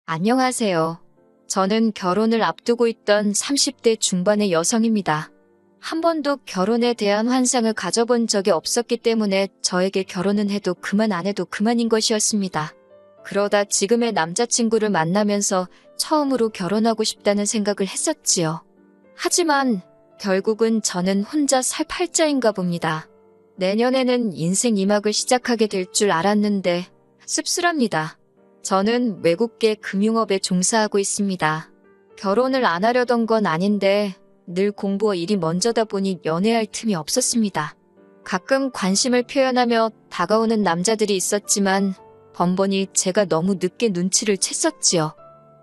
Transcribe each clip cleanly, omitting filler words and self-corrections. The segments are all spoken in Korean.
안녕하세요. 저는 결혼을 앞두고 있던 30대 중반의 여성입니다. 한 번도 결혼에 대한 환상을 가져본 적이 없었기 때문에 저에게 결혼은 해도 그만 안 해도 그만인 것이었습니다. 그러다 지금의 남자친구를 만나면서 처음으로 결혼하고 싶다는 생각을 했었지요. 하지만 결국은 저는 혼자 살 팔자인가 봅니다. 내년에는 인생 2막을 시작하게 될 줄 알았는데 씁쓸합니다. 저는 외국계 금융업에 종사하고 있습니다. 결혼을 안 하려던 건 아닌데 늘 공부와 일이 먼저다 보니 연애할 틈이 없었습니다. 가끔 관심을 표현하며 다가오는 남자들이 있었지만 번번이 제가 너무 늦게 눈치를 챘었지요.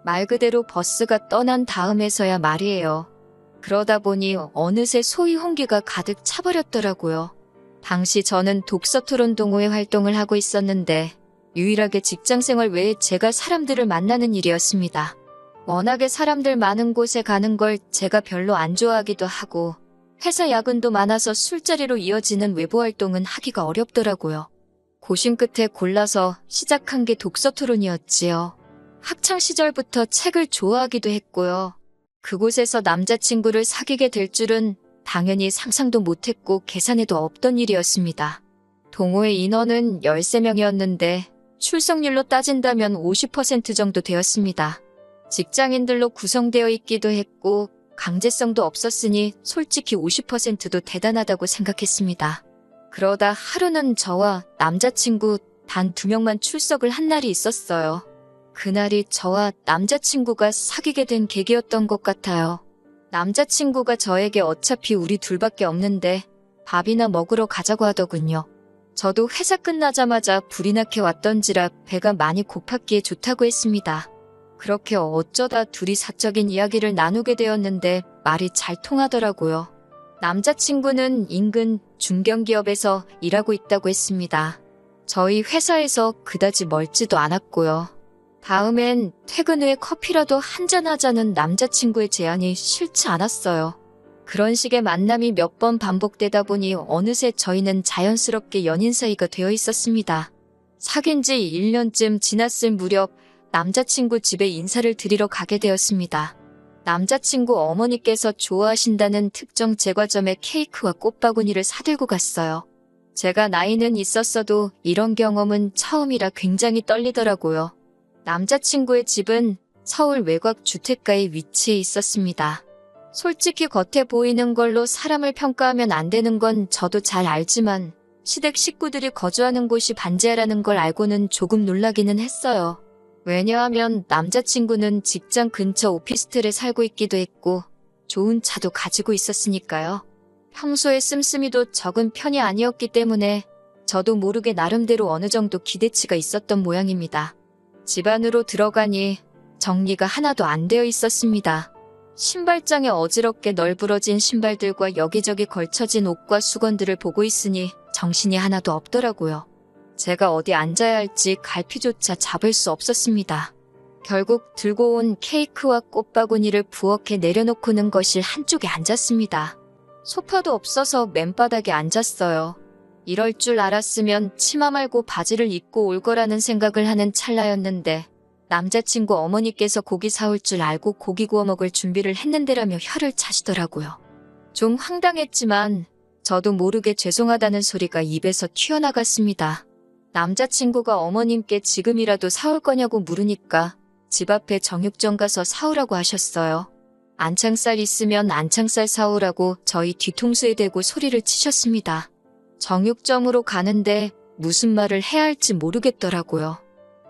말 그대로 버스가 떠난 다음에서야 말이에요. 그러다 보니 어느새 소위 홍기가 가득 차버렸더라고요. 당시 저는 독서토론 동호회 활동을 하고 있었는데 유일하게 직장생활 외에 제가 사람들을 만나는 일이었습니다. 워낙에 사람들 많은 곳에 가는 걸 제가 별로 안 좋아하기도 하고 회사 야근도 많아서 술자리로 이어지는 외부 활동은 하기가 어렵더라고요. 고심 끝에 골라서 시작한 게 독서토론이었지요. 학창시절부터 책을 좋아하기도 했고요. 그곳에서 남자친구를 사귀게 될 줄은 당연히 상상도 못했고 계산에도 없던 일이었습니다. 동호회 인원은 13명이었는데 출석률로 따진다면 50% 정도 되었습니다. 직장인들로 구성되어 있기도 했고 강제성도 없었으니 솔직히 50%도 대단하다고 생각했습니다. 그러다 하루는 저와 남자친구 단 2명만 출석을 한 날이 있었어요. 그날이 저와 남자친구가 사귀게 된 계기였던 것 같아요. 남자친구가 저에게 어차피 우리 둘밖에 없는데 밥이나 먹으러 가자고 하더군요. 저도 회사 끝나자마자 불이 나게 왔던지라 배가 많이 고팠기에 좋다고 했습니다. 그렇게 어쩌다 둘이 사적인 이야기를 나누게 되었는데 말이 잘 통하더라고요. 남자친구는 인근 중견기업에서 일하고 있다고 했습니다. 저희 회사에서 그다지 멀지도 않았고요. 다음엔 퇴근 후에 커피라도 한잔하자는 남자친구의 제안이 싫지 않았어요. 그런 식의 만남이 몇 번 반복되다 보니 어느새 저희는 자연스럽게 연인 사이가 되어 있었습니다. 사귄 지 1년쯤 지났을 무렵 남자친구 집에 인사를 드리러 가게 되었습니다. 남자친구 어머니께서 좋아하신다는 특정 제과점에 케이크와 꽃바구니를 사들고 갔어요. 제가 나이는 있었어도 이런 경험은 처음이라 굉장히 떨리더라고요. 남자친구의 집은 서울 외곽 주택가에 위치해 있었습니다. 솔직히 겉에 보이는 걸로 사람을 평가하면 안 되는 건 저도 잘 알지만 시댁 식구들이 거주하는 곳이 반지하라는 걸 알고는 조금 놀라기는 했어요. 왜냐하면 남자친구는 직장 근처 오피스텔에 살고 있기도 했고 좋은 차도 가지고 있었으니까요. 평소에 씀씀이도 적은 편이 아니었기 때문에 저도 모르게 나름대로 어느 정도 기대치가 있었던 모양입니다. 집 안으로 들어가니 정리가 하나도 안 되어 있었습니다. 신발장에 어지럽게 널브러진 신발들과 여기저기 걸쳐진 옷과 수건들을 보고 있으니 정신이 하나도 없더라고요. 제가 어디 앉아야 할지 갈피조차 잡을 수 없었습니다. 결국 들고 온 케이크와 꽃바구니를 부엌에 내려놓고는 거실 한쪽에 앉았습니다. 소파도 없어서 맨바닥에 앉았어요. 이럴 줄 알았으면 치마 말고 바지를 입고 올 거라는 생각을 하는 찰나였는데 남자친구 어머니께서 고기 사올 줄 알고 고기 구워 먹을 준비를 했는데라며 혀를 차시더라고요. 좀 황당했지만 저도 모르게 죄송하다는 소리가 입에서 튀어나갔습니다. 남자친구가 어머님께 지금이라도 사올 거냐고 물으니까 집 앞에 정육점 가서 사오라고 하셨어요. 안창살 있으면 안창살 사오라고 저희 뒤통수에 대고 소리를 치셨습니다. 정육점으로 가는데 무슨 말을 해야 할지 모르겠더라고요.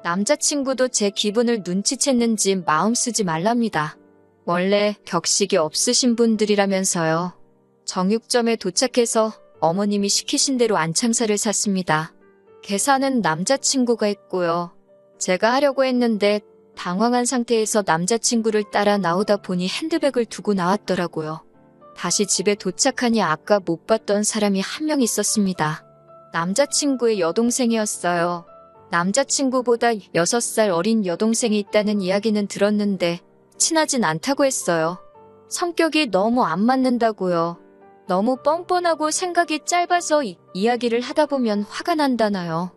남자친구도 제 기분을 눈치챘는지 마음 쓰지 말랍니다. 원래 격식이 없으신 분들이라면서요. 정육점에 도착해서 어머님이 시키신 대로 안창살을 샀습니다. 계산은 남자친구가 했고요. 제가 하려고 했는데 당황한 상태에서 남자친구를 따라 나오다 보니 핸드백을 두고 나왔더라고요. 다시 집에 도착하니 아까 못 봤던 사람이 한 명 있었습니다. 남자친구의 여동생이었어요. 남자친구보다 6살 어린 여동생이 있다는 이야기는 들었는데 친하진 않다고 했어요. 성격이 너무 안 맞는다고요. 너무 뻔뻔하고 생각이 짧아서 이야기를 하다 보면 화가 난다나요.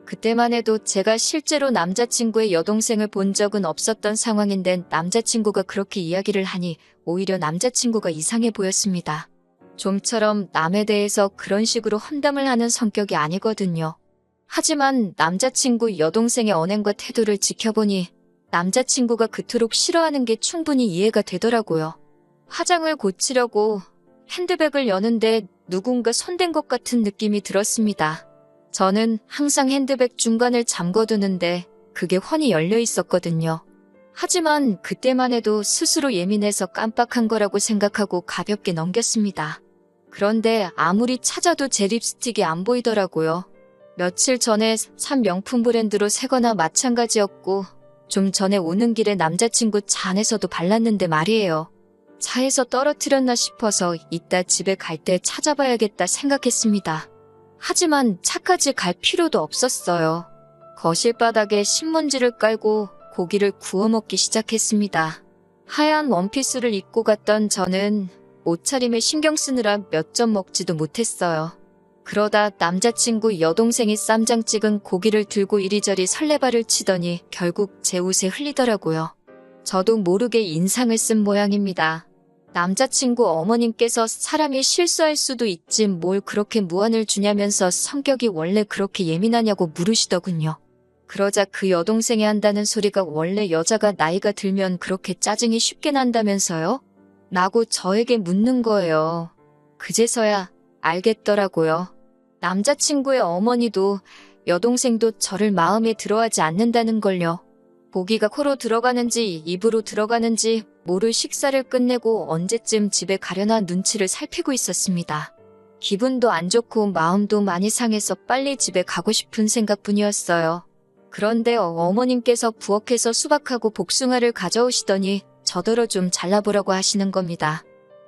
그때만 해도 제가 실제로 남자친구의 여동생을 본 적은 없었던 상황인데 남자친구가 그렇게 이야기를 하니 오히려 남자친구가 이상해 보였습니다. 좀처럼 남에 대해서 그런 식으로 험담을 하는 성격이 아니거든요. 하지만 남자친구 여동생의 언행과 태도를 지켜보니 남자친구가 그토록 싫어하는 게 충분히 이해가 되더라고요. 화장을 고치려고 핸드백을 여는데 누군가 손댄 것 같은 느낌이 들었습니다. 저는 항상 핸드백 중간을 잠궈두는데 그게 훤히 열려 있었거든요. 하지만 그때만 해도 스스로 예민해서 깜빡한 거라고 생각하고 가볍게 넘겼습니다. 그런데 아무리 찾아도 제 립스틱이 안 보이더라고요. 며칠 전에 산 명품 브랜드로 새거나 마찬가지였고 좀 전에 오는 길에 남자친구 차 안에서도 발랐는데 말이에요. 차에서 떨어뜨렸나 싶어서 이따 집에 갈 때 찾아봐야겠다 생각했습니다. 하지만 차까지 갈 필요도 없었어요. 거실 바닥에 신문지를 깔고 고기를 구워 먹기 시작했습니다. 하얀 원피스를 입고 갔던 저는 옷차림에 신경 쓰느라 몇 점 먹지도 못했어요. 그러다 남자친구 여동생이 쌈장 찍은 고기를 들고 이리저리 설레발을 치더니 결국 제 옷에 흘리더라고요. 저도 모르게 인상을 쓴 모양입니다. 남자친구 어머님께서 사람이 실수할 수도 있지 뭘 그렇게 무안을 주냐면서 성격이 원래 그렇게 예민하냐고 물으시더군요. 그러자 그 여동생이 한다는 소리가 원래 여자가 나이가 들면 그렇게 짜증이 쉽게 난다면서요? 라고 저에게 묻는 거예요. 그제서야 알겠더라고요. 남자친구의 어머니도 여동생도 저를 마음에 들어하지 않는다는 걸요. 고기가 코로 들어가는지 입으로 들어가는지 모를 식사를 끝내고 언제쯤 집에 가려나 눈치를 살피고 있었습니다. 기분도 안 좋고 마음도 많이 상해서 빨리 집에 가고 싶은 생각뿐이었어요. 그런데 어머님께서 부엌에서 수박하고 복숭아를 가져오시더니 저더러 좀 잘라보라고 하시는 겁니다.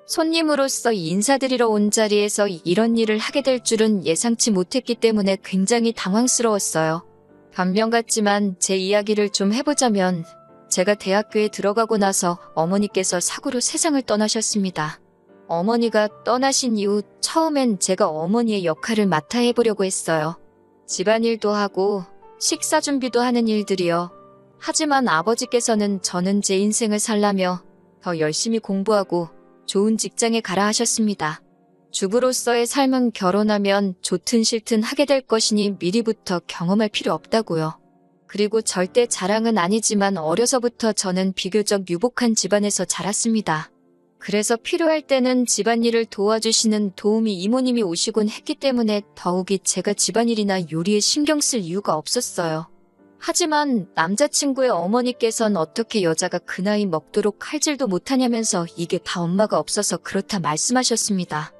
손님으로서 인사드리러 온 자리에서 이런 일을 하게 될 줄은 예상치 못했기 때문에 굉장히 당황스러웠어요. 변명 같지만 제 이야기를 좀 해보자면 제가 대학교에 들어가고 나서 어머니께서 사고로 세상을 떠나셨습니다. 어머니가 떠나신 이후 처음엔 제가 어머니의 역할을 맡아 해보려고 했어요. 집안일도 하고 식사 준비도 하는 일들이요. 하지만 아버지께서는 저는 제 인생을 살라며 더 열심히 공부하고 좋은 직장에 가라 하셨습니다. 주부로서의 삶은 결혼하면 좋든 싫든 하게 될 것이니 미리부터 경험할 필요 없다고요. 그리고 절대 자랑은 아니지만 어려서부터 저는 비교적 유복한 집안에서 자랐습니다. 그래서 필요할 때는 집안일을 도와주시는 도우미 이모님이 오시곤 했기 때문에 더욱이 제가 집안일이나 요리에 신경 쓸 이유가 없었어요. 하지만 남자친구의 어머니께선 어떻게 여자가 그 나이 먹도록 칼질도 못하냐면서 이게 다 엄마가 없어서 그렇다 말씀하셨습니다.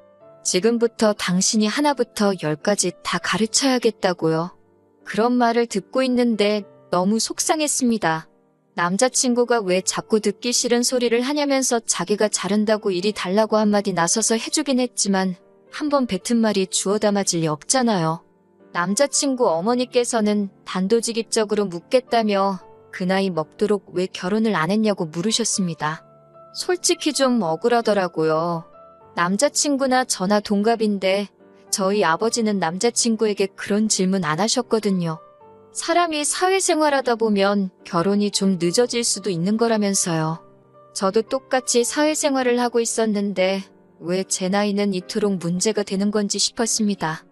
지금부터 당신이 하나부터 10까지 다 가르쳐야겠다고요. 그런 말을 듣고 있는데 너무 속상했습니다. 남자친구가 왜 자꾸 듣기 싫은 소리를 하냐면서 자기가 자른다고 일이 달라고 한마디 나서서 해주긴 했지만 한번 뱉은 말이 주워 담아질 리 없잖아요. 남자친구 어머니께서는 단도직입적으로 묻겠다며 그 나이 먹도록 왜 결혼을 안 했냐고 물으셨습니다. 솔직히 좀 억울하더라고요. 남자친구나 저나 동갑인데 저희 아버지는 남자친구에게 그런 질문 안 하셨거든요. 사람이 사회생활하다 보면 결혼이 좀 늦어질 수도 있는 거라면서요. 저도 똑같이 사회생활을 하고 있었는데 왜 제 나이는 이토록 문제가 되는 건지 싶었습니다.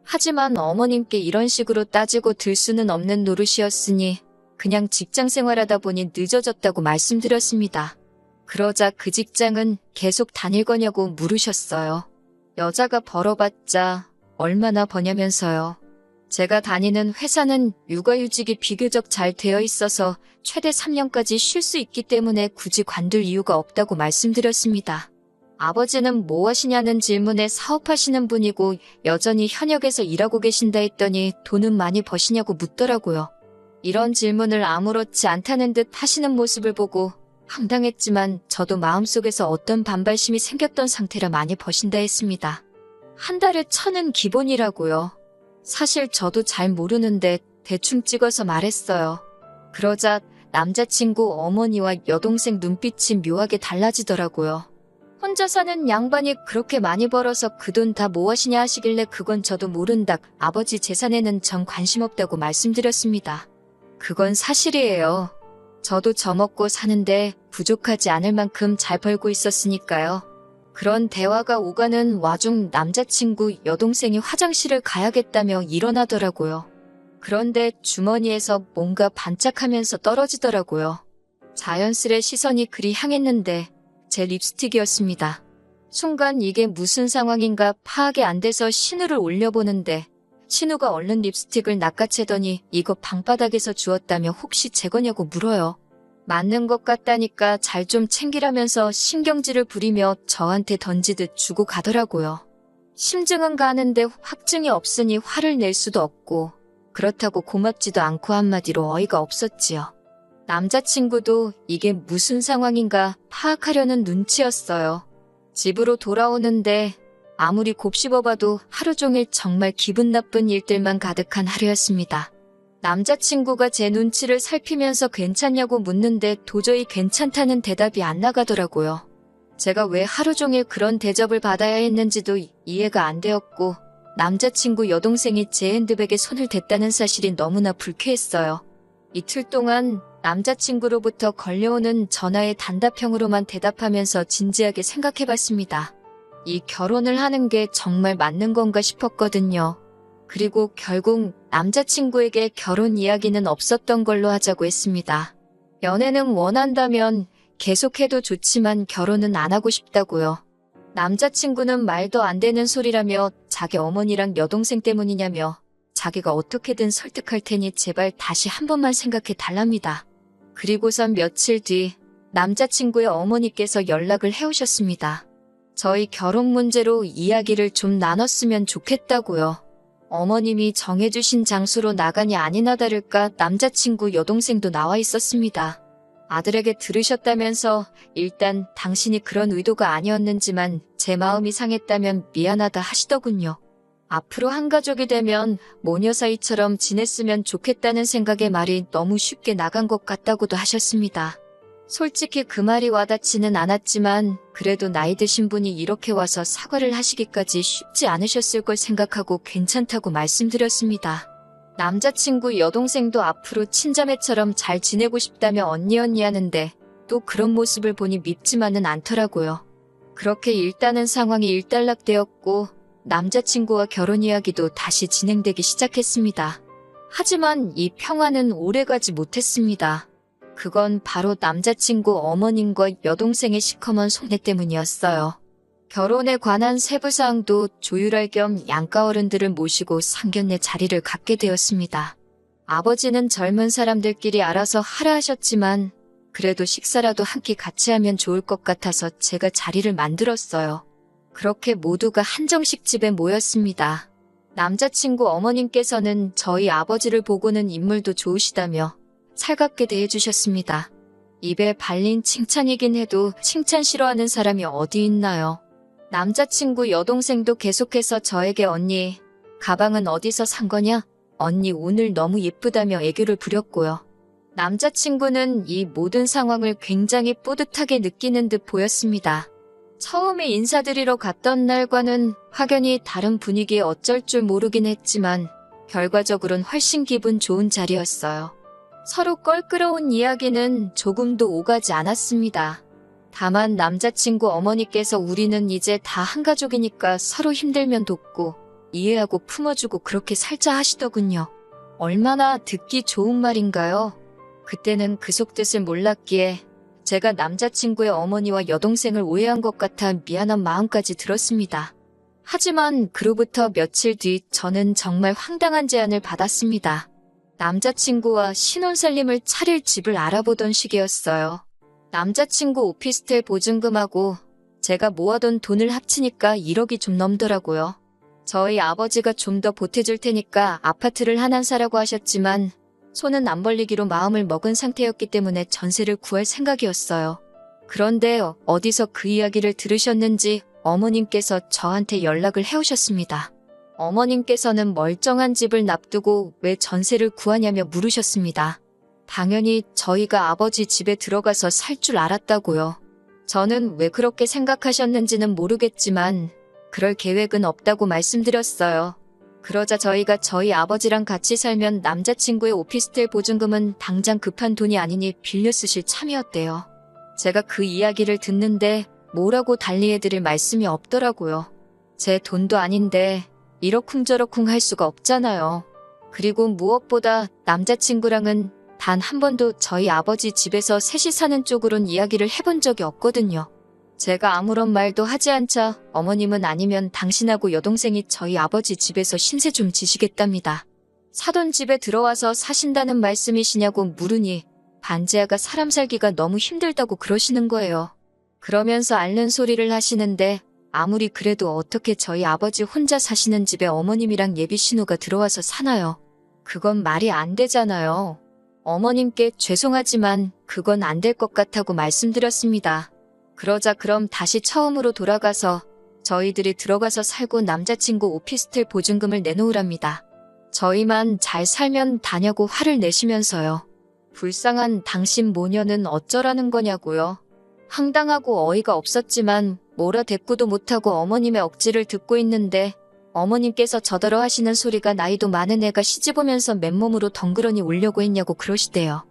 하지만 어머님께 이런 식으로 따지고 들 수는 없는 노릇이었으니 그냥 직장 생활하다 보니 늦어졌다고 말씀드렸습니다. 그러자 그 직장은 계속 다닐 거냐고 물으셨어요. 여자가 벌어봤자 얼마나 버냐면서요. 제가 다니는 회사는 육아휴직이 비교적 잘 되어 있어서 최대 3년까지 쉴 수 있기 때문에 굳이 관둘 이유가 없다고 말씀드렸습니다. 아버지는 뭐 하시냐는 질문에 사업하시는 분이고 여전히 현역에서 일하고 계신다 했더니 돈은 많이 버시냐고 묻더라고요. 이런 질문을 아무렇지 않다는 듯 하시는 모습을 보고 황당했지만 저도 마음속에서 어떤 반발심이 생겼던 상태라 많이 버신다 했습니다. 한 달에 1,000은 기본이라고요. 사실 저도 잘 모르는데 대충 찍어서 말했어요. 그러자 남자친구 어머니와 여동생 눈빛이 묘하게 달라지더라고요. 혼자 사는 양반이 그렇게 많이 벌어서 그 돈 다 무엇이냐 하시길래 그건 저도 모른다. 아버지 재산에는 전 관심 없다고 말씀드렸습니다. 그건 사실이에요. 저도 저먹고 사는데 부족하지 않을 만큼 잘 벌고 있었으니까요. 그런 대화가 오가는 와중 남자친구 여동생이 화장실을 가야겠다며 일어나더라고요. 그런데 주머니에서 뭔가 반짝하면서 떨어지더라고요. 자연스레 시선이 그리 향했는데 제 립스틱이었습니다. 순간 이게 무슨 상황인가 파악이 안 돼서 신우를 올려보는데 신우가 얼른 립스틱을 낚아채더니 이거 방바닥에서 주웠다며 혹시 제 거냐고 물어요. 맞는 것 같다니까 잘 좀 챙기라면서 신경질을 부리며 저한테 던지듯 주고 가더라고요. 심증은 가는데 확증이 없으니 화를 낼 수도 없고 그렇다고 고맙지도 않고 한마디로 어이가 없었지요. 남자친구도 이게 무슨 상황인가 파악하려는 눈치였어요. 집으로 돌아오는데 아무리 곱씹어봐도 하루 종일 정말 기분 나쁜 일들만 가득한 하루였습니다. 남자친구가 제 눈치를 살피면서 괜찮냐고 묻는데 도저히 괜찮다는 대답이 안 나가더라고요. 제가 왜 하루 종일 그런 대접을 받아야 했는지도 이해가 안 되었고 남자친구 여동생이 제 핸드백에 손을 댔다는 사실이 너무나 불쾌했어요. 이틀 동안 남자친구로부터 걸려오는 전화에 단답형으로만 대답하면서 진지하게 생각해봤습니다. 이 결혼을 하는 게 정말 맞는 건가 싶었거든요. 그리고 결국 남자친구에게 결혼 이야기는 없었던 걸로 하자고 했습니다. 연애는 원한다면 계속해도 좋지만 결혼은 안 하고 싶다고요. 남자친구는 말도 안 되는 소리라며 자기 어머니랑 여동생 때문이냐며 자기가 어떻게든 설득할 테니 제발 다시 한 번만 생각해 달랍니다. 그리고선 며칠 뒤 남자친구의 어머니께서 연락을 해오셨습니다. 저희 결혼 문제로 이야기를 좀 나눴으면 좋겠다고요. 어머님이 정해주신 장소로 나가니 아니나 다를까 남자친구 여동생도 나와 있었습니다. 아들에게 들으셨다면서 일단 당신이 그런 의도가 아니었는지만 제 마음이 상했다면 미안하다 하시더군요. 앞으로 한 가족이 되면 모녀 사이처럼 지냈으면 좋겠다는 생각에 말이 너무 쉽게 나간 것 같다고도 하셨습니다. 솔직히 그 말이 와닿지는 않았지만 그래도 나이 드신 분이 이렇게 와서 사과를 하시기까지 쉽지 않으셨을 걸 생각하고 괜찮다고 말씀드렸습니다. 남자친구 여동생도 앞으로 친자매처럼 잘 지내고 싶다며 언니 하는데 또 그런 모습을 보니 밉지만은 않더라고요. 그렇게 일단은 상황이 일단락되었고 남자친구와 결혼 이야기도 다시 진행되기 시작했습니다. 하지만 이 평화는 오래가지 못했습니다. 그건 바로 남자친구 어머님과 여동생의 시커먼 속내 때문이었어요. 결혼에 관한 세부사항도 조율할 겸 양가 어른들을 모시고 상견례 자리를 갖게 되었습니다. 아버지는 젊은 사람들끼리 알아서 하라 하셨지만 그래도 식사라도 한 끼 같이 하면 좋을 것 같아서 제가 자리를 만들었어요. 그렇게 모두가 한정식 집에 모였습니다. 남자친구 어머님께서는 저희 아버지를 보고는 인물도 좋으시다며 살갑게 대해주셨습니다. 입에 발린 칭찬이긴 해도 칭찬 싫어하는 사람이 어디 있나요? 남자친구 여동생도 계속해서 저에게 언니, 가방은 어디서 산 거냐? 언니 오늘 너무 예쁘다며 애교를 부렸고요. 남자친구는 이 모든 상황을 굉장히 뿌듯하게 느끼는 듯 보였습니다. 처음에 인사드리러 갔던 날과는 확연히 다른 분위기에 어쩔 줄 모르긴 했지만 결과적으로는 훨씬 기분 좋은 자리였어요. 서로 껄끄러운 이야기는 조금도 오가지 않았습니다. 다만 남자친구 어머니께서 우리는 이제 다 한 가족이니까 서로 힘들면 돕고 이해하고 품어주고 그렇게 살자 하시더군요. 얼마나 듣기 좋은 말인가요? 그때는 그 속뜻을 몰랐기에 제가 남자친구의 어머니와 여동생을 오해한 것 같아 미안한 마음까지 들었습니다. 하지만 그로부터 며칠 뒤 저는 정말 황당한 제안을 받았습니다. 남자친구와 신혼살림을 차릴 집을 알아보던 시기였어요. 남자친구 오피스텔 보증금하고 제가 모아둔 돈을 합치니까 1억이 좀 넘더라고요. 저희 아버지가 좀 더 보태줄 테니까 아파트를 하나 사라고 하셨지만 손은 안 벌리기로 마음을 먹은 상태였기 때문에 전세를 구할 생각이었어요. 그런데 어디서 그 이야기를 들으셨는지 어머님께서 저한테 연락을 해오셨습니다. 어머님께서는 멀쩡한 집을 납두고 왜 전세를 구하냐며 물으셨습니다. 당연히 저희가 아버지 집에 들어가서 살 줄 알았다고요. 저는 왜 그렇게 생각하셨는지는 모르겠지만 그럴 계획은 없다고 말씀드렸어요. 그러자 저희가 저희 아버지랑 같이 살면 남자친구의 오피스텔 보증금은 당장 급한 돈이 아니니 빌려 쓰실 참이었대요. 제가 그 이야기를 듣는데 뭐라고 달리해드릴 말씀이 없더라고요. 제 돈도 아닌데 이러쿵저러쿵 할 수가 없잖아요. 그리고 무엇보다 남자친구랑은 단 한 번도 저희 아버지 집에서 셋이 사는 쪽으론 이야기를 해본 적이 없거든요. 제가 아무런 말도 하지 않자 어머님은 아니면 당신하고 여동생이 저희 아버지 집에서 신세 좀 지시겠답니다. 사돈 집에 들어와서 사신다는 말씀이시냐고 물으니 반지하가 사람 살기가 너무 힘들다고 그러시는 거예요. 그러면서 앓는 소리를 하시는데 아무리 그래도 어떻게 저희 아버지 혼자 사시는 집에 어머님이랑 예비 신우가 들어와서 사나요? 그건 말이 안 되잖아요. 어머님께 죄송하지만 그건 안 될 것 같다고 말씀드렸습니다. 그러자 그럼 다시 처음으로 돌아가서 저희들이 들어가서 살고 남자친구 오피스텔 보증금을 내놓으랍니다. 저희만 잘 살면 다냐고 화를 내시면서요. 불쌍한 당신 모녀는 어쩌라는 거냐고요. 황당하고 어이가 없었지만 몰아대꾸도 못하고 어머님의 억지를 듣고 있는데 어머님께서 저더러 하시는 소리가 나이도 많은 애가 시집 오면서 맨몸으로 덩그러니 오려고 했냐고 그러시대요.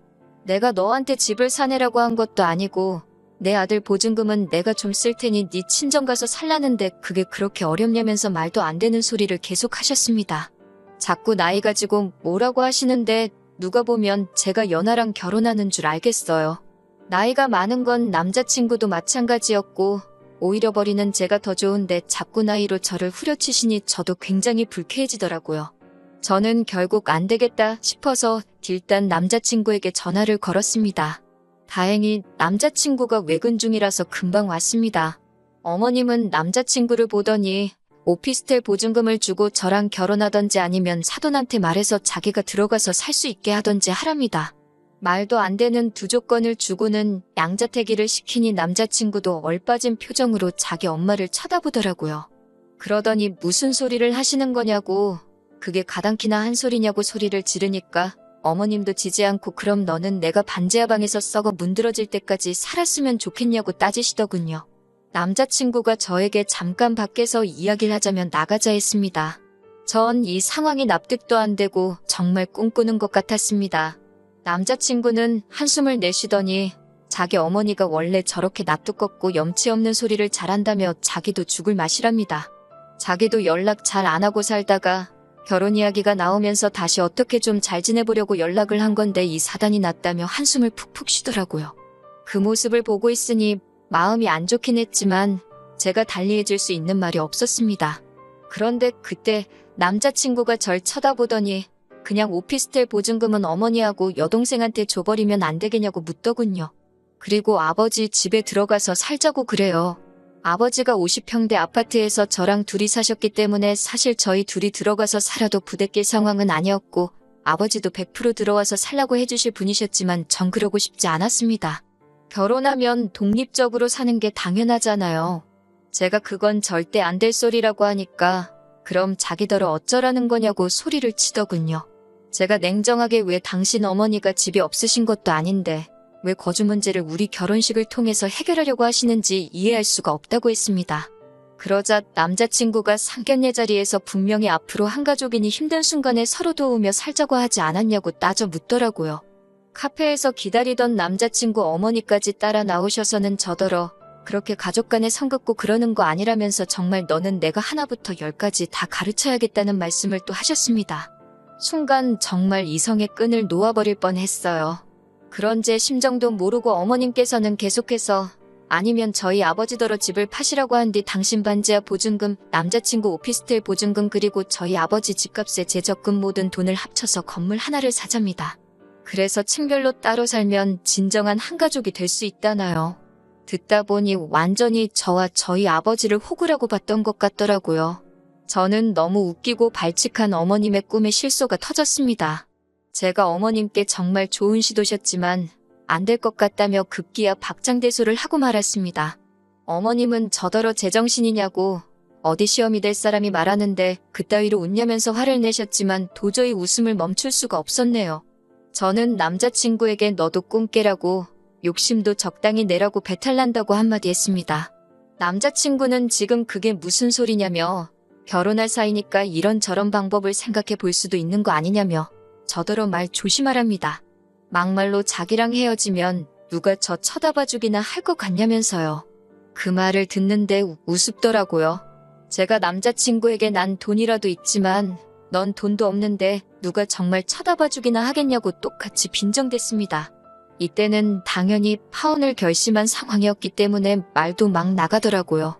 내가 너한테 집을 사내라고 한 것도 아니고 내 아들 보증금은 내가 좀 쓸 테니 네 친정 가서 살라는데 그게 그렇게 어렵냐면서 말도 안 되는 소리를 계속 하셨습니다. 자꾸 나이 가지고 뭐라고 하시는데 누가 보면 제가 연하랑 결혼하는 줄 알겠어요. 나이가 많은 건 남자친구도 마찬가지였고 오히려 버리는 제가 더 좋은데 자꾸 나이로 저를 후려치시니 저도 굉장히 불쾌해지더라고요. 저는 결국 안 되겠다 싶어서 일단 남자친구에게 전화를 걸었습니다. 다행히 남자친구가 외근 중이라서 금방 왔습니다. 어머님은 남자친구를 보더니 오피스텔 보증금을 주고 저랑 결혼하던지 아니면 사돈한테 말해서 자기가 들어가서 살 수 있게 하던지 하랍니다. 말도 안 되는 두 조건을 주고는 양자택일을 시키니 남자친구도 얼빠진 표정으로 자기 엄마를 쳐다보더라고요. 그러더니 무슨 소리를 하시는 거냐고, 그게 가당키나 한 소리냐고 소리를 지르니까 어머님도 지지 않고 그럼 너는 내가 반지하 방에서 썩어 문드러질 때까지 살았으면 좋겠냐고 따지시더군요. 남자친구가 저에게 잠깐 밖에서 이야기를 하자면 나가자 했습니다. 전 이 상황이 납득도 안 되고 정말 꿈꾸는 것 같았습니다. 남자친구는 한숨을 내쉬더니 자기 어머니가 원래 저렇게 낯두껍고 염치 없는 소리를 잘한다며 자기도 죽을 맛이랍니다. 자기도 연락 잘 안 하고 살다가 결혼 이야기가 나오면서 다시 어떻게 좀 잘 지내보려고 연락을 한 건데 이 사단이 났다며 한숨을 푹푹 쉬더라고요. 그 모습을 보고 있으니 마음이 안 좋긴 했지만 제가 달리해줄 수 있는 말이 없었습니다. 그런데 그때 남자친구가 절 쳐다보더니 그냥 오피스텔 보증금은 어머니하고 여동생한테 줘버리면 안 되겠냐고 묻더군요. 그리고 아버지 집에 들어가서 살자고 그래요. 아버지가 50평대 아파트에서 저랑 둘이 사셨기 때문에 사실 저희 둘이 들어가서 살아도 부대낄 상황은 아니었고 아버지도 100% 들어와서 살라고 해주실 분이셨지만 전 그러고 싶지 않았습니다. 결혼하면 독립적으로 사는 게 당연하잖아요. 제가 그건 절대 안 될 소리라고 하니까 그럼 자기더러 어쩌라는 거냐고 소리를 치더군요. 제가 냉정하게 왜 당신 어머니가 집이 없으신 것도 아닌데 왜 거주 문제를 우리 결혼식을 통해서 해결하려고 하시는지 이해할 수가 없다고 했습니다. 그러자 남자친구가 상견례 자리에서 분명히 앞으로 한 가족이니 힘든 순간에 서로 도우며 살자고 하지 않았냐고 따져 묻더라고요. 카페에서 기다리던 남자친구 어머니까지 따라 나오셔서는 저더러 그렇게 가족 간에 선 긋고 그러는 거 아니라면서 정말 너는 내가 하나부터 열까지 다 가르쳐야겠다는 말씀을 또 하셨습니다. 순간 정말 이성의 끈을 놓아버릴 뻔했어요. 그런 제 심정도 모르고 어머님께서는 계속해서 아니면 저희 아버지더러 집을 파시라고 한 뒤 당신 반지하 보증금, 남자친구 오피스텔 보증금 그리고 저희 아버지 집값에 제 적금 모든 돈을 합쳐서 건물 하나를 사잡니다. 그래서 층별로 따로 살면 진정한 한 가족이 될 수 있다나요. 듣다 보니 완전히 저와 저희 아버지를 호구라고 봤던 것 같더라고요. 저는 너무 웃기고 발칙한 어머님의 꿈에 실소가 터졌습니다. 제가 어머님께 정말 좋은 시도셨지만 안 될 것 같다며 급기야 박장대소를 하고 말았습니다. 어머님은 저더러 제정신이냐고 어디 시험이 될 사람이 말하는데 그따위로 웃냐면서 화를 내셨지만 도저히 웃음을 멈출 수가 없었네요. 저는 남자친구에게 너도 꿈 깨라고 욕심도 적당히 내라고 배탈난다고 한마디 했습니다. 남자친구는 지금 그게 무슨 소리냐며 결혼할 사이니까 이런저런 방법을 생각해 볼 수도 있는 거 아니냐며 저더러 말 조심하랍니다. 막말로 자기랑 헤어지면 누가 저 쳐다봐주기나 할 것 같냐면서요. 그 말을 듣는데 우습더라고요. 제가 남자친구에게 난 돈이라도 있지만 넌 돈도 없는데 누가 정말 쳐다봐주기나 하겠냐고 똑같이 빈정댔습니다. 이때는 당연히 파혼을 결심한 상황이었기 때문에 말도 막 나가더라고요.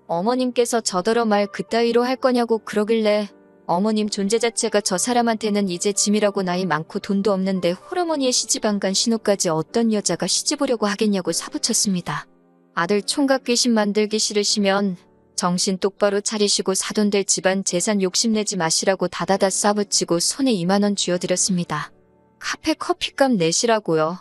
어머님께서 저더러 말 그따위로 할 거냐고 그러길래 어머님 존재 자체가 저 사람한테는 이제 짐이라고 나이 많고 돈도 없는데 홀어머니의 시집 안 간 신우까지 어떤 여자가 시집 오려고 하겠냐고 사부쳤습니다. 아들 총각 귀신 만들기 싫으시면 정신 똑바로 차리시고 사돈될 집안 재산 욕심내지 마시라고 다다다 싸붙이고 손에 2만 원 쥐어드렸습니다. 카페 커피값 내시라고요.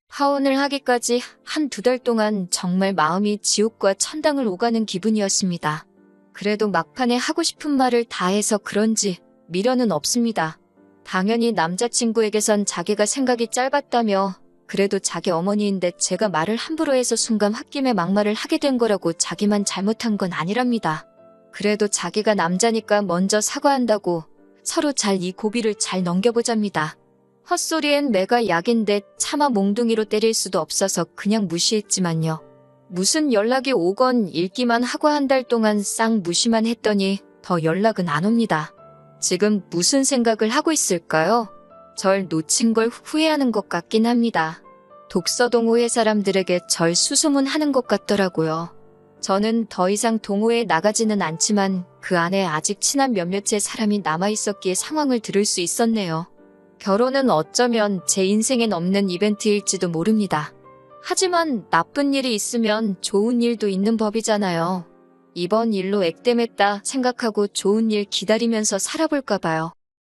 파혼을 하기까지 한 2달 동안 정말 마음이 지옥과 천당을 오가는 기분이었습니다. 그래도 막판에 하고 싶은 말을 다 해서 그런지 미련은 없습니다. 당연히 남자친구에게선 자기가 생각이 짧았다며 그래도 자기 어머니인데 제가 말을 함부로 해서 순간 홧김에 막말을 하게 된 거라고 자기만 잘못한 건 아니랍니다. 그래도 자기가 남자니까 먼저 사과한다고 서로 잘 이 고비를 잘 넘겨보잡니다. 헛소리엔 매가 약인데 차마 몽둥이로 때릴 수도 없어서 그냥 무시했지만요. 무슨 연락이 오건 읽기만 하고 한 달 동안 싹 무시만 했더니 더 연락은 안 옵니다. 지금 무슨 생각을 하고 있을까요? 절 놓친 걸 후회하는 것 같긴 합니다. 독서 동호회 사람들에게 절 수소문하는 것 같더라고요. 저는 더 이상 동호회에 나가지는 않지만 그 안에 아직 친한 몇몇의 사람이 남아있었기에 상황을 들을 수 있었네요. 결혼은 어쩌면 제 인생엔 없는 이벤트일지도 모릅니다. 하지만 나쁜 일이 있으면 좋은 일도 있는 법이잖아요. 이번 일로 액땜했다 생각하고 좋은 일 기다리면서 살아볼까 봐요.